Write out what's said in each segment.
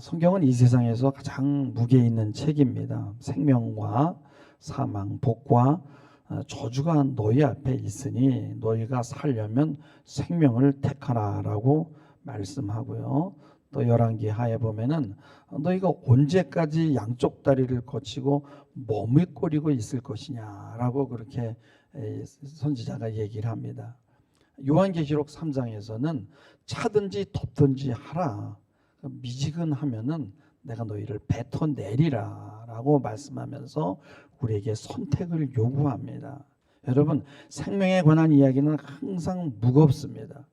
성경은 이 세상에서 가장 무게 있는 책입니다. 생명과 사망, 복과 저주가 너희 앞에 있으니 너희가 살려면 생명을 택하라라고 말씀하고요. 또 열왕기하에 보면은 너희가 언제까지 양쪽 다리를 거치고 머뭇거리고 있을 것이냐라고 그렇게 선지자가 얘기를 합니다. 요한계시록 3장에서는 차든지 덮든지 하라. 미지근하면은 내가 너희를 뱉어내리라 라고 말씀하면서 우리에게 선택을 요구합니다. 여러분, 생명에 관한 이야기는 항상 무겁습니다.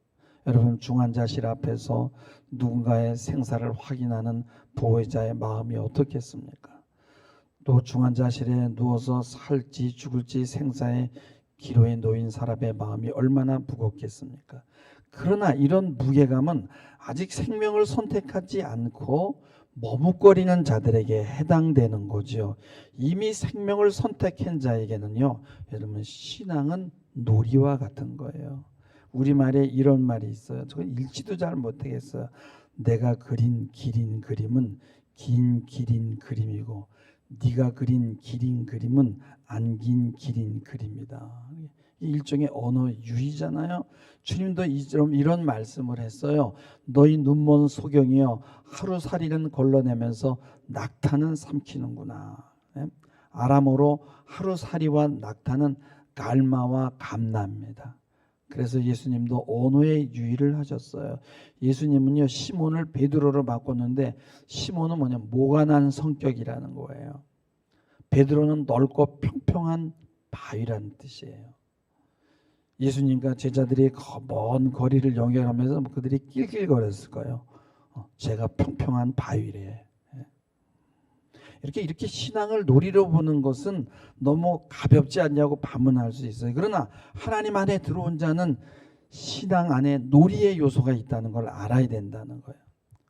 여러분, 중환자실 앞에서 누군가의 생사를 확인하는 보호자의 마음이 어떻겠습니까? 또 중환자실에 누워서 살지 죽을지 생사의 기로에 놓인 사람의 마음이 얼마나 무겁겠습니까? 그러나 이런 무게감은 아직 생명을 선택하지 않고 머뭇거리는 자들에게 해당되는 거죠. 이미 생명을 선택한 자에게는요, 여러분, 신앙은 놀이와 같은 거예요. 우리말에 이런 말이 있어요. 저건 읽지도 잘 못하겠어요. 내가 그린 기린 그림은 긴 기린 그림이고 네가 그린 기린 그림은 안 긴 기린 그림이다. 일종의 언어 유희잖아요. 주님도 이런 말씀을 했어요. 너희 눈먼 소경이여 하루살이는 걸러내면서 낙타는 삼키는구나. 아람어로 하루살이와 낙타는 갈마와 감나입니다. 그래서 예수님도 언어의 유희를 하셨어요. 예수님은요, 시몬을 베드로로 바꿨는데 시몬은 뭐냐, 모가 난 성격이라는 거예요. 베드로는 넓고 평평한 바위라는 뜻이에요. 예수님과 제자들이 먼 거리를 연결하면서 그들이 낄낄거렸을 거예요. 제가 평평한 바위래. 이렇게 신앙을 놀이로 보는 것은 너무 가볍지 않냐고 반문할 수 있어요. 그러나 하나님 안에 들어온 자는 신앙 안에 놀이의 요소가 있다는 걸 알아야 된다는 거예요.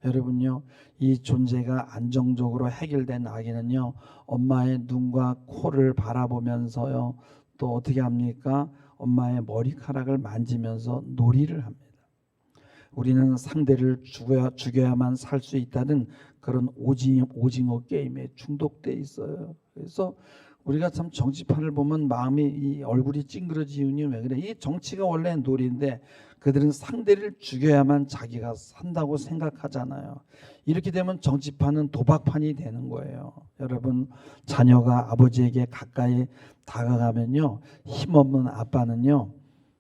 여러분요, 이 존재가 안정적으로 해결된 아기는요, 엄마의 눈과 코를 바라보면서요, 또 어떻게 합니까? 엄마의 머리카락을 만지면서 놀이를 합니다. 우리는 상대를 죽여야만 살 수 있다는 그런 오징어 게임에 중독돼 있어요. 그래서 우리가 참 정치판을 보면 마음이 이 얼굴이 찡그러지니 왜 그래? 이 정치가 원래 놀이인데 그들은 상대를 죽여야만 자기가 산다고 생각하잖아요. 이렇게 되면 정치판은 도박판이 되는 거예요. 여러분, 자녀가 아버지에게 가까이 다가가면요, 힘없는 아빠는요,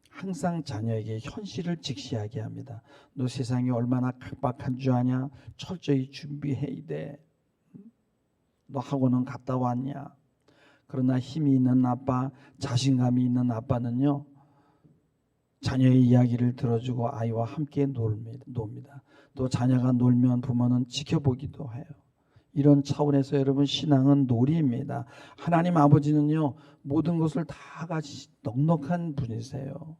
항상 자녀에게 현실을 직시하게 합니다. 너 세상이 얼마나 각박한 줄 아냐? 철저히 준비해야 돼. 너 학원은 갔다 왔냐? 그러나 힘이 있는 아빠, 자신감이 있는 아빠는요, 자녀의 이야기를 들어주고 아이와 함께 놉니다. 또 자녀가 놀면 부모는 지켜보기도 해요. 이런 차원에서 여러분, 신앙은 놀이입니다. 하나님 아버지는요, 모든 것을 다 같이 넉넉한 분이세요.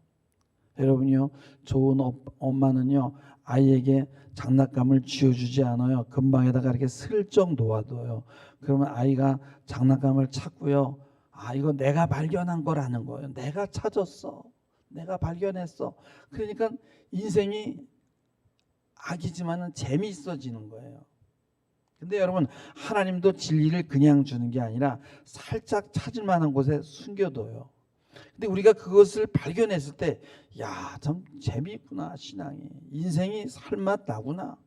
여러분요, 좋은 엄마는요, 아이에게 장난감을 쥐어주지 않아요. 금방에다가 이렇게 슬쩍 놓아둬요. 그러면 아이가 장난감을 찾고요, 아, 이거 내가 발견한 거라는 거예요. 내가 찾았어. 내가 발견했어. 그러니까 인생이 악이지만은 재미있어지는 거예요. 근데 여러분, 하나님도 진리를 그냥 주는 게 아니라 살짝 찾을 만한 곳에 숨겨둬요. 근데 우리가 그것을 발견했을 때, 야, 참 재미있구나, 신앙이. 인생이 살맛 나구나.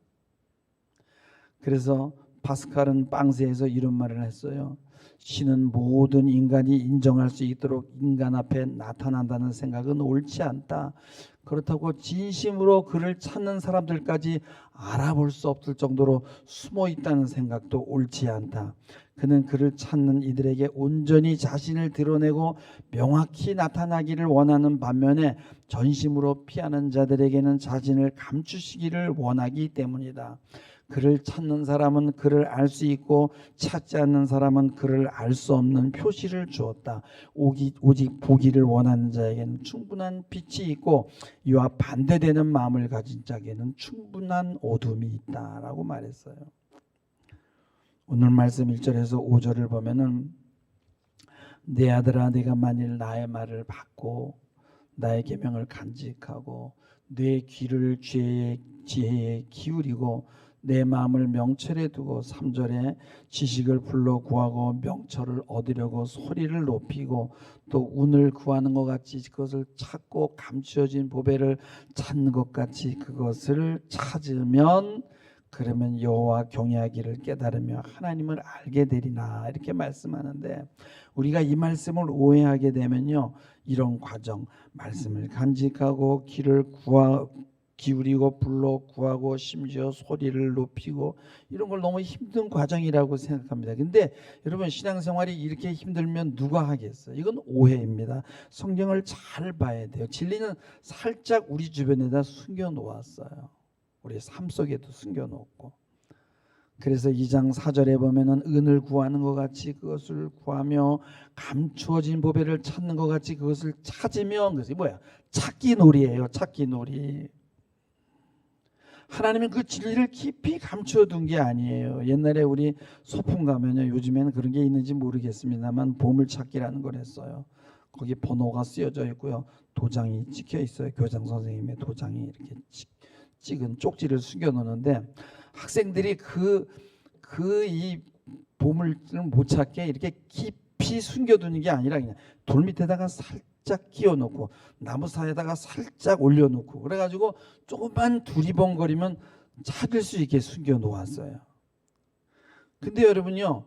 그래서 파스칼은 빵세에서 이런 말을 했어요. 신은 모든 인간이 인정할 수 있도록 인간 앞에 나타난다는 생각은 옳지 않다. 그렇다고 진심으로 그를 찾는 사람들까지 알아볼 수 없을 정도로 숨어 있다는 생각도 옳지 않다. 그는 그를 찾는 이들에게 온전히 자신을 드러내고 명확히 나타나기를 원하는 반면에 전심으로 피하는 자들에게는 자신을 감추시기를 원하기 때문이다. 그를 찾는 사람은 그를 알 수 있고 찾지 않는 사람은 그를 알 수 없는 표시를 주었다. 오직 보기를 원하는 자에게는 충분한 빛이 있고 이와 반대되는 마음을 가진 자에게는 충분한 어둠이 있다라고 말했어요. 오늘 말씀 1절에서 5절을 보면은 내 아들아, 네가 만일 나의 말을 받고 나의 계명을 간직하고 내 귀를 지혜에 기울이고 내 마음을 명철에 두고 3절에 지식을 불러 구하고 명철을 얻으려고 소리를 높이고 또 운을 구하는 것 같이 그것을 찾고 감추어진 보배를 찾는 것 같이 그것을 찾으면 그러면 여호와 경외하기를 깨달으며 하나님을 알게 되리나 이렇게 말씀하는데 우리가 이 말씀을 오해하게 되면요 이런 과정 말씀을 간직하고 길을 기울이고 불러 구하고 심지어 소리를 높이고 이런 걸 너무 힘든 과정이라고 생각합니다. 근데 여러분 신앙생활이 이렇게 힘들면 누가 하겠어요? 이건 오해입니다. 성경을 잘 봐야 돼요. 진리는 살짝 우리 주변에다 숨겨 놓았어요. 우리 삶 속에도 숨겨 놓고. 그래서 2장 4절에 보면은 은을 구하는 것 같이 그것을 구하며 감추어진 보배를 찾는 것 같이 그것을 찾으면 그것이 뭐야? 찾기 놀이예요. 찾기 놀이. 하나님은 그 진리를 깊이 감춰둔 게 아니에요. 옛날에 우리 소풍 가면요. 요즘에는 그런 게 있는지 모르겠습니다만 보물찾기라는 걸 했어요. 거기 번호가 쓰여져 있고요. 도장이 찍혀 있어요. 교장 선생님의 도장이 이렇게 찍은 쪽지를 숨겨놓는데 학생들이 이 보물을 못 찾게 이렇게 깊이 숨겨두는 게 아니라 그냥 돌 밑에다가 살짝 끼워놓고 나무 사이에다가 살짝 올려놓고 그래가지고 조금만 두리번거리면 찾을 수 있게 숨겨 놓았어요. 근데 여러분요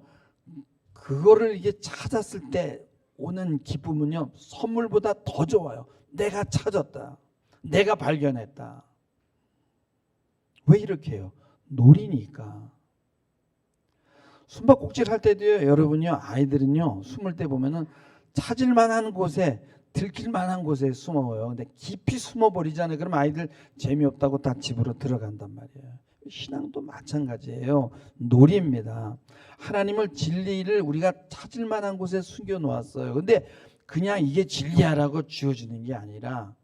그거를 이게 찾았을 때 오는 기쁨은요 선물보다 더 좋아요. 내가 찾았다. 내가 발견했다. 왜 이렇게 해요? 놀이니까. 숨바꼭질 할 때도요 여러분요 아이들은요 숨을 때 보면은 찾을 만한 곳에 들킬 만한 곳에 숨어요. 근데 깊이 숨어버리잖아요. 그럼 아이들 재미없다고 다 집으로 들어간단 말이에요. 신앙도 마찬가지예요. 놀이입니다. 하나님을 진리를 우리가 찾을 만한 곳에 숨겨 놓았어요. 근데 그냥 이게 진리야라고 주어지는 게 아니라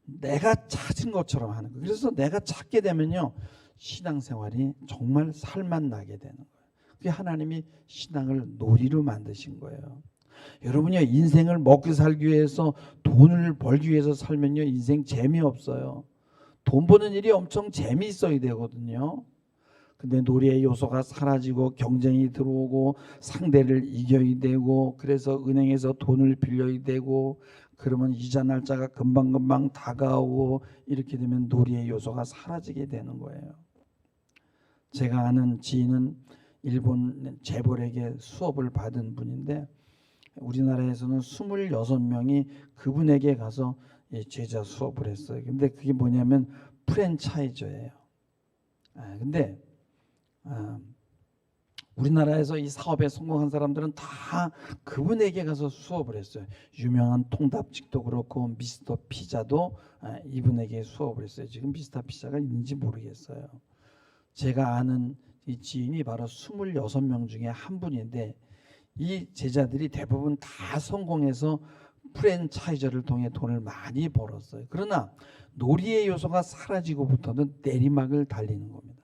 내가 찾은 것처럼 하는 거예요. 그래서 내가 찾게 되면요 신앙생활이 정말 살맛 나게 되는 거예요. 그게 하나님이 신앙을 놀이로 만드신 거예요. 여러분요 인생을 먹고 살기 위해서 돈을 벌기 위해서 살면요 인생 재미없어요. 돈 버는 일이 엄청 재미있어야 되거든요. 근데 놀이의 요소가 사라지고 경쟁이 들어오고 상대를 이겨야 되고 그래서 은행에서 돈을 빌려야 되고 그러면 이자 날짜가 금방금방 다가오고 이렇게 되면 놀이의 요소가 사라지게 되는 거예요. 제가 아는 지인은 일본 재벌에게 수업을 받은 분인데 우리나라에서는 26명이 그분에게 가서 제자 수업을 했어요. 근데 그게 뭐냐면 프랜차이저예요. 근데 우리나라에서 이 사업에 성공한 사람들은 다 그분에게 가서 수업을 했어요. 유명한 통답직도 그렇고 미스터 피자도 이분에게 수업을 했어요. 지금 미스터 피자가 있는지 모르겠어요. 제가 아는 이 지인이 바로 26명 중에 한 분인데 이 제자들이 대부분 다 성공해서 프랜차이저를 통해 돈을 많이 벌었어요. 그러나 놀이의 요소가 사라지고부터는 내리막을 달리는 겁니다.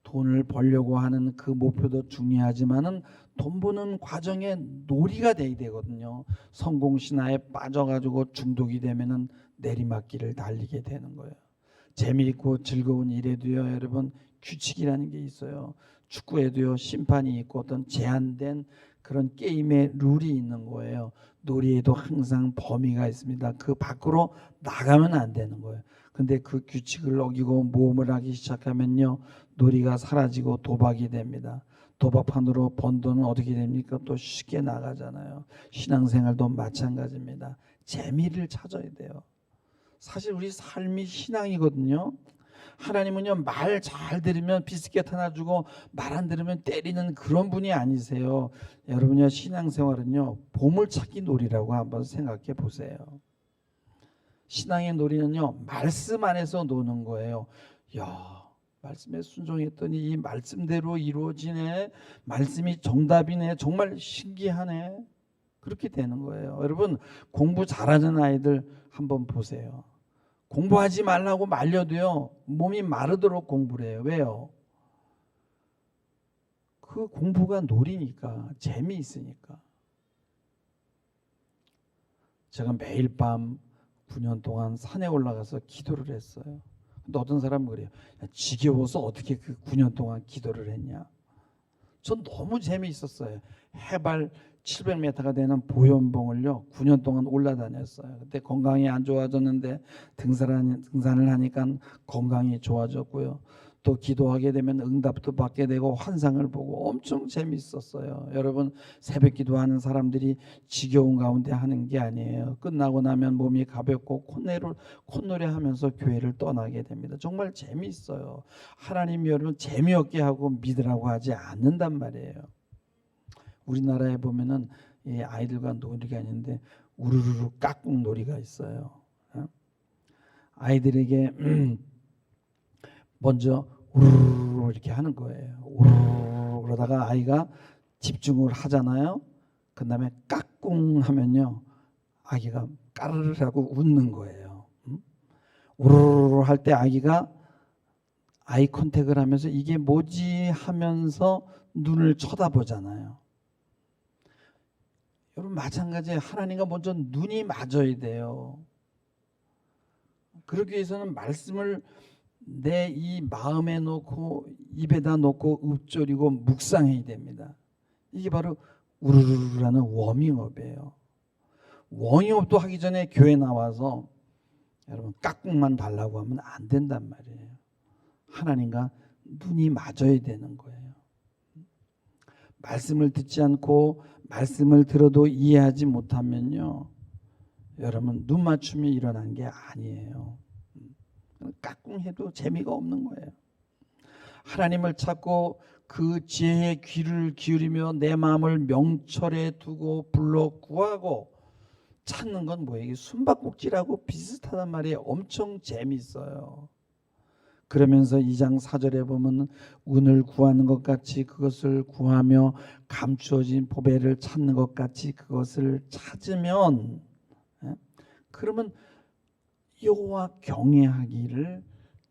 돈을 벌려고 하는 그 목표도 중요하지만은 돈 버는 과정에 놀이가 돼야 되거든요. 성공 신화에 빠져가지고 중독이 되면은 내리막길을 달리게 되는 거예요. 재미있고 즐거운 일에도요, 여러분 규칙이라는 게 있어요. 축구에도요 심판이 있고 어떤 제한된 그런 게임의 룰이 있는 거예요. 놀이에도 항상 범위가 있습니다. 그 밖으로 나가면 안 되는 거예요. 근데 그 규칙을 어기고 모험을 하기 시작하면요 놀이가 사라지고 도박이 됩니다. 도박판으로 번 돈은 어떻게 됩니까? 또 쉽게 나가잖아요. 신앙생활도 마찬가지입니다. 재미를 찾아야 돼요. 사실 우리 삶이 신앙이거든요. 하나님은요 말 잘 들으면 비스켓 하나 주고 말 안 들으면 때리는 그런 분이 아니세요. 여러분요 신앙생활은요 보물찾기 놀이라고 한번 생각해 보세요. 신앙의 놀이는요 말씀 안에서 노는 거예요. 야 말씀에 순종했더니 이 말씀대로 이루어지네. 말씀이 정답이네. 정말 신기하네. 그렇게 되는 거예요. 여러분 공부 잘하는 아이들 한번 보세요. 공부하지 말라고 말려도요 몸이 마르도록 공부를 해요. 왜요? 그 공부가 놀이니까 재미있으니까. 제가 매일 밤 9년 동안 산에 올라가서 기도를 했어요. 근데 어떤 사람은 그래요. 야, 지겨워서 어떻게 그 9년 동안 기도를 했냐. 전 너무 재미있었어요. 해발 700m가 되는 보현봉을요 9년 동안 올라다녔어요. 그때 건강이 안 좋아졌는데 등산을 하니까 건강이 좋아졌고요. 또 기도하게 되면 응답도 받게 되고 환상을 보고 엄청 재미있었어요. 여러분, 새벽 기도하는 사람들이 지겨운 가운데 하는 게 아니에요. 끝나고 나면 몸이 가볍고 콧노래하면서 교회를 떠나게 됩니다. 정말 재미있어요. 하나님이 여러분 재미없게 하고 믿으라고 하지 않는단 말이에요. 우리나라에 보면은 이 아이들과 놀이가 있는데 우르르르 깍꿍 놀이가 있어요. 아이들에게 먼저 우르르 이렇게 하는 거예요. 우르르 그러다가 아이가 집중을 하잖아요. 그 다음에 깍꿍 하면요 아기가 까르르 하고 웃는 거예요. 우르르 할 때 아기가 아이 컨택을 하면서 이게 뭐지 하면서 눈을 쳐다보잖아요. 여러분 마찬가지에 하나님과 먼저 눈이 맞아야 돼요. 그러기 위해서는 말씀을 내 이 마음에 놓고 입에다 놓고 읊조리고 묵상해야 됩니다. 이게 바로 우르르르라는 워밍업이에요. 워밍업도 하기 전에 교회 나와서 여러분 깍꿍만 달라고 하면 안 된단 말이에요. 하나님과 눈이 맞아야 되는 거예요. 말씀을 듣지 않고 말씀을 들어도 이해하지 못하면요 여러분 눈 맞춤이 일어난 게 아니에요. 깍꿍해도 재미가 없는 거예요. 하나님을 찾고 그 지혜의 귀를 기울이며 내 마음을 명철에 두고 불러 구하고 찾는 건 뭐예요? 이게 숨바꼭질하고 비슷하단 말이에요. 엄청 재미있어요. 그러면서 2장 4절에 보면 운을 구하는 것 같이 그것을 구하며 감추어진 보배를 찾는 것 같이 그것을 찾으면 그러면 여호와 경외하기를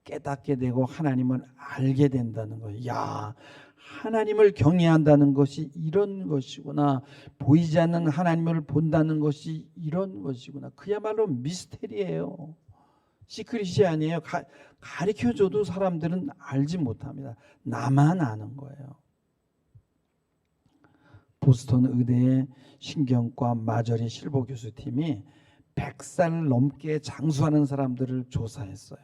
깨닫게 되고 하나님을 알게 된다는 거예요. 야, 하나님을 경외한다는 것이 이런 것이구나. 보이지 않는 하나님을 본다는 것이 이런 것이구나. 그야말로 미스테리예요. 시크릿이 아니에요. 가르쳐줘도 사람들은 알지 못합니다. 나만 아는 거예요. 보스턴 의대의 신경과 마저리 실버 교수팀이 100살 넘게 장수하는 사람들을 조사했어요.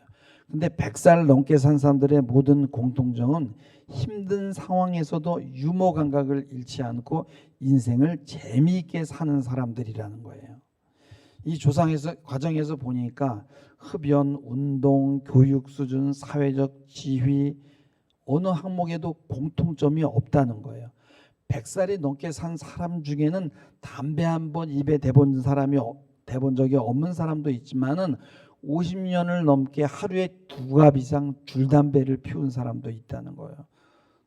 근데 100살 넘게 산 사람들의 모든 공통점은 힘든 상황에서도 유머 감각을 잃지 않고 인생을 재미있게 사는 사람들이라는 거예요. 이 조사에서 과정에서 보니까 흡연, 운동, 교육 수준, 사회적 지위 어느 항목에도 공통점이 없다는 거예요. 100살이 넘게 산 사람 중에는 담배 한 번 입에 대본 적이 없는 사람도 있지만은 50년을 넘게 하루에 2갑 이상 줄담배를 피운 사람도 있다는 거예요.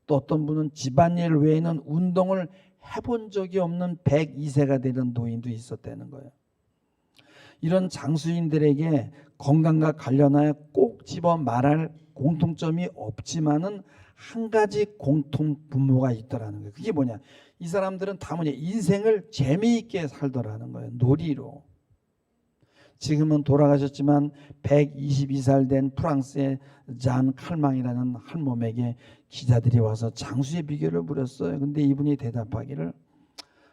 또 어떤 분은 집안일 외에는 운동을 해본 적이 없는 102세가 되는 노인도 있었다는 거예요. 이런 장수인들에게 건강과 관련하여 꼭 집어 말할 공통점이 없지만은 한 가지 공통 분모가 있더라는 거예요. 그게 뭐냐? 이 사람들은 다 뭐냐? 인생을 재미있게 살더라는 거예요. 놀이로. 지금은 돌아가셨지만 122살 된 프랑스의 잔 칼망이라는 할멈에게 기자들이 와서 장수의 비결을 물었어요. 근데 이분이 대답하기를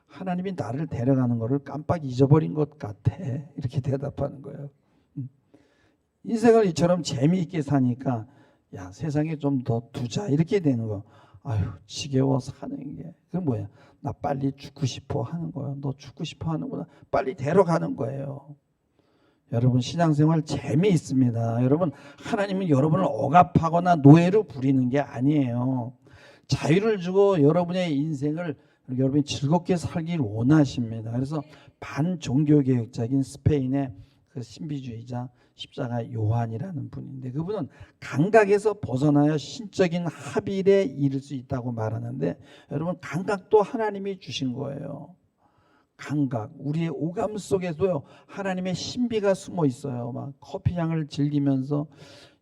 하나님이 나를 데려가는 것을 깜빡 잊어버린 것 같아. 이렇게 대답하는 거예요. 인생을 이처럼 재미있게 사니까 야 세상에 좀 더 두자 이렇게 되는 거. 아유 지겨워 사는 게. 그건 뭐야? 나 빨리 죽고 싶어 하는 거야. 너 죽고 싶어 하는구나. 빨리 데려가는 거예요. 여러분 신앙생활 재미있습니다. 여러분 하나님은 여러분을 억압하거나 노예로 부리는 게 아니에요. 자유를 주고 여러분의 인생을 여러분이 즐겁게 살길 원하십니다. 그래서 반종교개혁자인 스페인의 그 신비주의자 십자가 요한이라는 분인데 그분은 감각에서 벗어나야 신적인 합일에 이를 수 있다고 말하는데 여러분 감각도 하나님이 주신 거예요. 감각, 우리의 오감 속에도요 하나님의 신비가 숨어 있어요. 막 커피 향을 즐기면서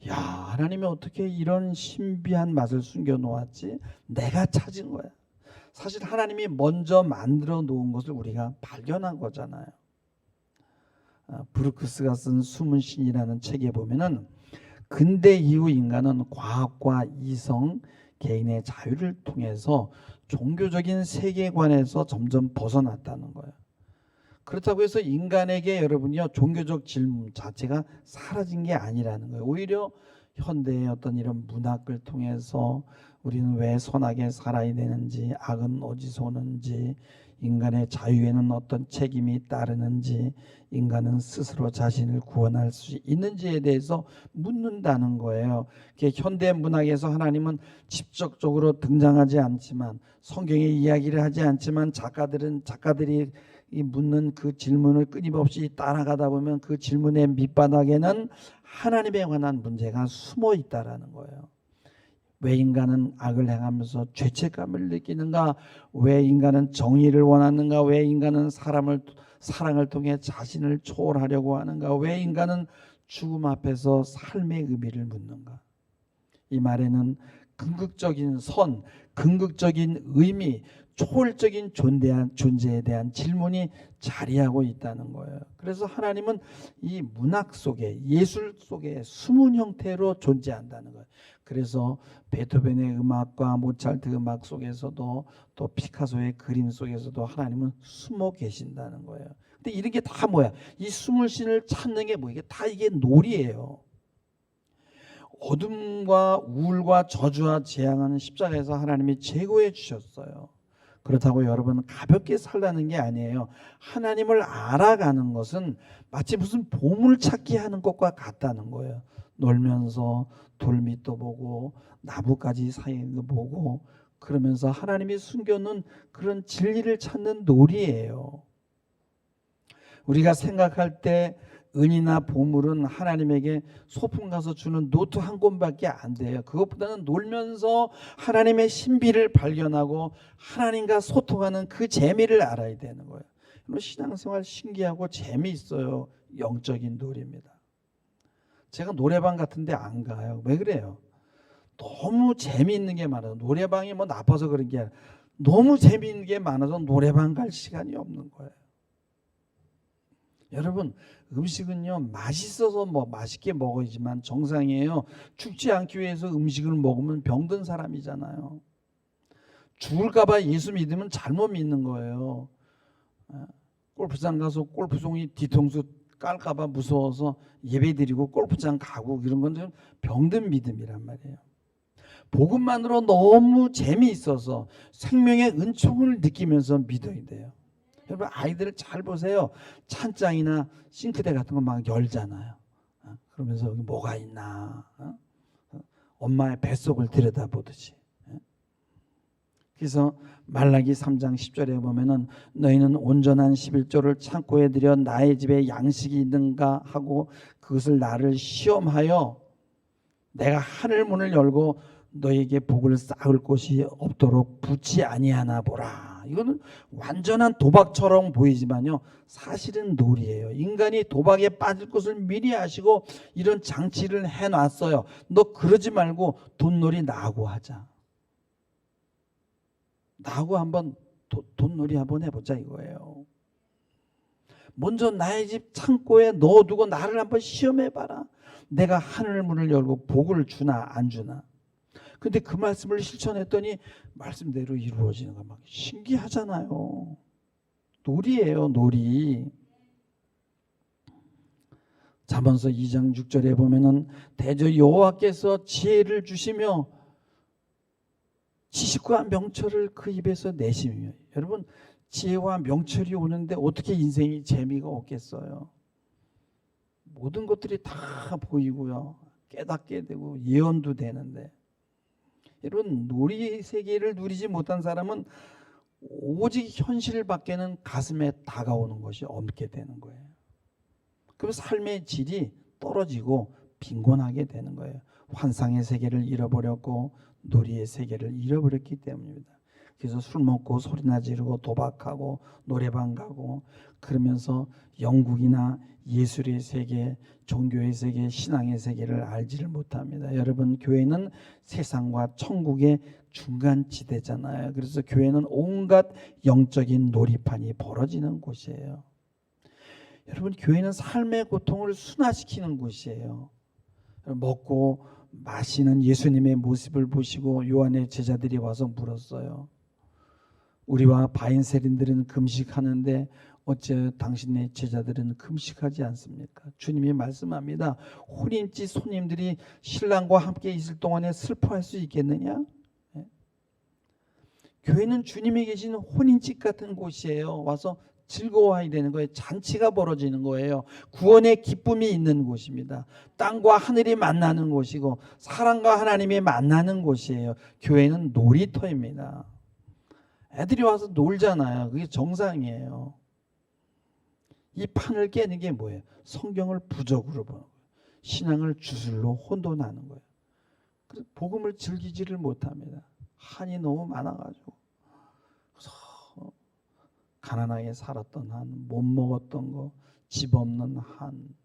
야 하나님이 어떻게 이런 신비한 맛을 숨겨 놓았지? 내가 찾은 거야. 사실 하나님이 먼저 만들어 놓은 것을 우리가 발견한 거잖아요. 브루크스가 쓴 숨은 신이라는 책에 보면은 근대 이후 인간은 과학과 이성, 개인의 자유를 통해서 종교적인 세계관에서 점점 벗어났다는 거예요. 그렇다고 해서 인간에게 여러분이요 종교적 질문 자체가 사라진 게 아니라는 거예요. 오히려 현대의 어떤 이런 문학을 통해서 우리는 왜 선하게 살아야 되는지, 악은 어디서 오는지, 인간의 자유에는 어떤 책임이 따르는지, 인간은 스스로 자신을 구원할 수 있는지에 대해서 묻는다는 거예요. 현대 문학에서 하나님은 직접적으로 등장하지 않지만, 성경의 이야기를 하지 않지만 작가들이 이 묻는 그 질문을 끊임없이 따라가다 보면 그 질문의 밑바닥에는 하나님에 관한 문제가 숨어 있다라는 거예요. 왜 인간은 악을 행하면서 죄책감을 느끼는가? 왜 인간은 정의를 원하는가? 왜 인간은 사랑을 통해 자신을 초월하려고 하는가? 왜 인간은 죽음 앞에서 삶의 의미를 묻는가? 이 말에는 궁극적인 선, 궁극적인 의미, 초월적인 존재에 대한 질문이 자리하고 있다는 거예요. 그래서 하나님은 이 문학 속에, 예술 속에 숨은 형태로 존재한다는 거예요. 그래서 베토벤의 음악과 모차르트 음악 속에서도 또 피카소의 그림 속에서도 하나님은 숨어 계신다는 거예요. 근데 이런 게 다 뭐야? 이 숨을 신을 찾는 게 뭐 이게 다 이게 놀이예요. 어둠과 우울과 저주와 재앙은 십자가에서 하나님이 제거해 주셨어요. 그렇다고 여러분 가볍게 살라는 게 아니에요. 하나님을 알아가는 것은 마치 무슨 보물찾기 하는 것과 같다는 거예요. 놀면서 돌밑도 보고 나뭇가지 사이도 보고 그러면서 하나님이 숨겨놓은 그런 진리를 찾는 놀이예요. 우리가 생각할 때 은이나 보물은 하나님에게 소풍 가서 주는 노트 한 권밖에 안 돼요. 그것보다는 놀면서 하나님의 신비를 발견하고 하나님과 소통하는 그 재미를 알아야 되는 거예요. 신앙생활 신기하고 재미있어요. 영적인 놀이입니다. 제가 노래방 같은 데 안 가요. 왜 그래요? 너무 재미있는 게 많아서. 노래방이 뭐 나빠서 그런 게 아니라 너무 재미있는 게 많아서 노래방 갈 시간이 없는 거예요. 여러분 음식은요 맛있어서 뭐 맛있게 먹어야지만 정상이에요. 죽지 않기 위해서 음식을 먹으면 병든 사람이잖아요. 죽을까봐 예수 믿으면 잘못 믿는 거예요. 골프장 가서 골프송이 뒤통수 깔까봐 무서워서 예배드리고 골프장 가고 이런 건 좀 병든 믿음이란 말이에요. 복음만으로 너무 재미있어서 생명의 은총을 느끼면서 믿어야 돼요. 여러분 아이들을 잘 보세요. 찬장이나 싱크대 같은 거 막 열잖아요. 그러면서 여기 뭐가 있나 엄마의 뱃속을 들여다보듯이. 그래서 말라기 3장 10절에 보면은 너희는 온전한 11조를 창고에 들여 나의 집에 양식이 있는가 하고 그것을 나를 시험하여 내가 하늘 문을 열고 너에게 복을 쌓을 곳이 없도록 붙지 아니하나 보라. 이거는 완전한 도박처럼 보이지만요 사실은 놀이에요. 인간이 도박에 빠질 것을 미리 아시고 이런 장치를 해놨어요. 너 그러지 말고 돈놀이 나하고 하자. 나하고 한번 돈놀이 한번 해보자 이거예요. 먼저 나의 집 창고에 넣어두고 나를 한번 시험해봐라. 내가 하늘 문을 열고 복을 주나 안 주나. 근데 그 말씀을 실천했더니 말씀대로 이루어지는 거 막 신기하잖아요. 놀이에요, 놀이. 잠언서 2장 6절에 보면은 대저 여호와께서 지혜를 주시며 지식과 명철을 그 입에서 내시며. 여러분 지혜와 명철이 오는데 어떻게 인생이 재미가 없겠어요? 모든 것들이 다 보이고요. 깨닫게 되고 예언도 되는데 이런 놀이 세계를 누리지 못한 사람은 오직 현실 밖에는 가슴에 다가오는 것이 없게 되는 거예요. 그럼 삶의 질이 떨어지고 빈곤하게 되는 거예요. 환상의 세계를 잃어버렸고 놀이의 세계를 잃어버렸기 때문입니다. 그래서 술 먹고 소리나 지르고 도박하고 노래방 가고 그러면서 영국이나 예술의 세계, 종교의 세계, 신앙의 세계를 알지를 못합니다. 여러분 교회는 세상과 천국의 중간지대잖아요. 그래서 교회는 온갖 영적인 놀이판이 벌어지는 곳이에요. 여러분 교회는 삶의 고통을 순화시키는 곳이에요. 먹고 마시는 예수님의 모습을 보시고 요한의 제자들이 와서 물었어요. 우리와 바인세린들은 금식하는데 어째 당신의 제자들은 금식하지 않습니까? 주님이 말씀합니다. 혼인집 손님들이 신랑과 함께 있을 동안에 슬퍼할 수 있겠느냐? 교회는 주님이 계신 혼인집 같은 곳이에요. 와서 즐거워해야 되는 거예요. 잔치가 벌어지는 거예요. 구원의 기쁨이 있는 곳입니다. 땅과 하늘이 만나는 곳이고 사랑과 하나님이 만나는 곳이에요. 교회는 놀이터입니다. 애들이 와서 놀잖아요. 그게 정상이에요. 이 판을 깨는 게 뭐예요? 성경을 부적으로 보는 거예요. 신앙을 주술로 혼돈하는 거예요. 그래서 복음을 즐기지를 못합니다. 한이 너무 많아가지고. 그래서 가난하게 살았던 한, 못 먹었던 거, 집 없는 한,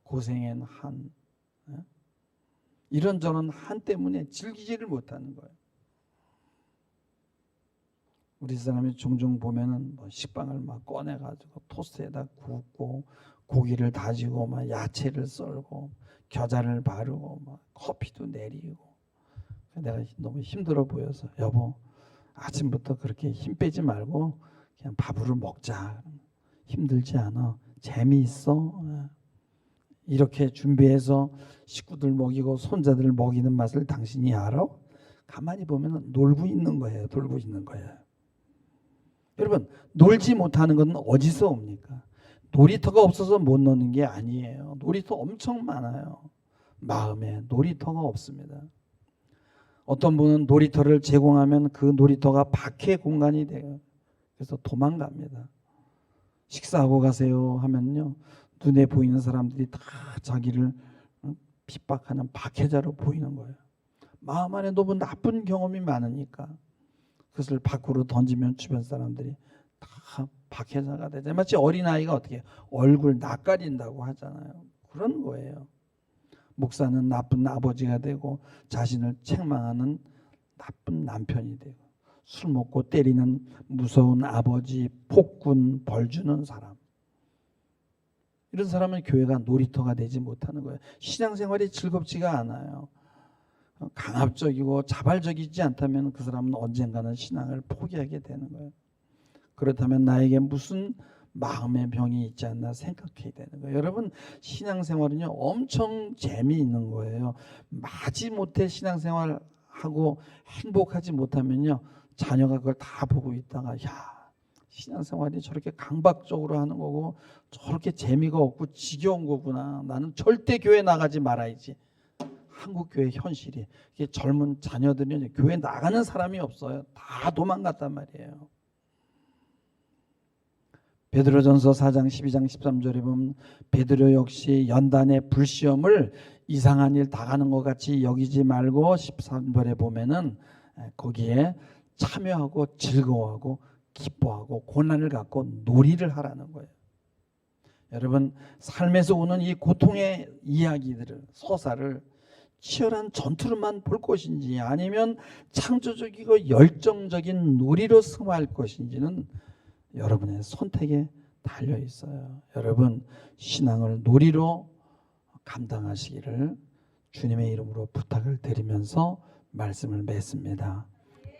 고생한 한, 이런저런 한 때문에 즐기지를 못하는 거예요. 우리 사람이 종종 보면은 뭐 식빵을 막 꺼내가지고 토스트에다 굽고 고기를 다지고 막 야채를 썰고 겨자를 바르고 막 커피도 내리고. 내가 너무 힘들어 보여서 여보 아침부터 그렇게 힘 빼지 말고 그냥 밥으로 먹자. 힘들지 않아. 재미있어. 이렇게 준비해서 식구들 먹이고 손자들 먹이는 맛을 당신이 알아? 가만히 보면 놀고 있는 거예요. 놀고 있는 거예요. 여러분 놀지 못하는 건 어디서 옵니까? 놀이터가 없어서 못 노는 게 아니에요. 놀이터 엄청 많아요. 마음에 놀이터가 없습니다. 어떤 분은 놀이터를 제공하면 그 놀이터가 박해 공간이 돼요. 그래서 도망갑니다. 식사하고 가세요 하면요. 눈에 보이는 사람들이 다 자기를 핍박하는 박해자로 보이는 거예요. 마음 안에 너무 나쁜 경험이 많으니까 그것을 밖으로 던지면 주변 사람들이 다 박해자가 되죠. 마치 어린아이가 어떻게 얼굴 낯가린다고 하잖아요. 그런 거예요. 목사는 나쁜 아버지가 되고 자신을 책망하는 나쁜 남편이 되고 술 먹고 때리는 무서운 아버지, 폭군, 벌 주는 사람. 이런 사람은 교회가 놀이터가 되지 못하는 거예요. 신앙생활이 즐겁지가 않아요. 강압적이고 자발적이지 않다면 그 사람은 언젠가는 신앙을 포기하게 되는 거예요. 그렇다면 나에게 무슨 마음의 병이 있지 않나 생각해야 되는 거예요. 여러분 신앙생활은요 엄청 재미있는 거예요. 마지못해 신앙생활하고 행복하지 못하면요 자녀가 그걸 다 보고 있다가 야 신앙생활이 저렇게 강박적으로 하는 거고 저렇게 재미가 없고 지겨운 거구나. 나는 절대 교회 나가지 말아야지. 한국 교회 현실이 이게 젊은 자녀들이 교회 나가는 사람이 없어요. 다 도망갔단 말이에요. 베드로전서 4장 12장 13절에 보면 베드로 역시 연단의 불시험을 이상한 일 당하는 것 같이 여기지 말고 13절에 보면은 거기에 참여하고 즐거워하고 기뻐하고 고난을 갖고 놀이를 하라는 거예요. 여러분 삶에서 오는 이 고통의 이야기들을 서사를 치열한 전투로만 볼 것인지 아니면 창조적이고 열정적인 놀이로 승화할 것인지는 여러분의 선택에 달려 있어요. 여러분 신앙을 놀이로 감당하시기를 주님의 이름으로 부탁을 드리면서 말씀을 맺습니다.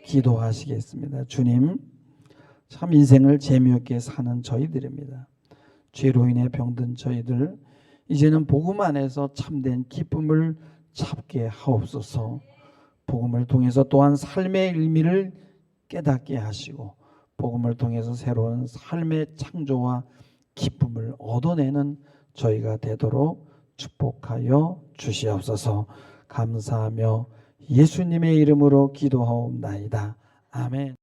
기도하시겠습니다. 주님 참 인생을 재미있게 사는 저희들입니다. 죄로 인해 병든 저희들 이제는 복음 안에서 참된 기쁨을 찾게 하옵소서. 복음을 통해서 또한 삶의 의미를 깨닫게 하시고 복음을 통해서 새로운 삶의 창조와 기쁨을 얻어내는 저희가 되도록 축복하여 주시옵소서. 감사하며 예수님의 이름으로 기도하옵나이다. 아멘.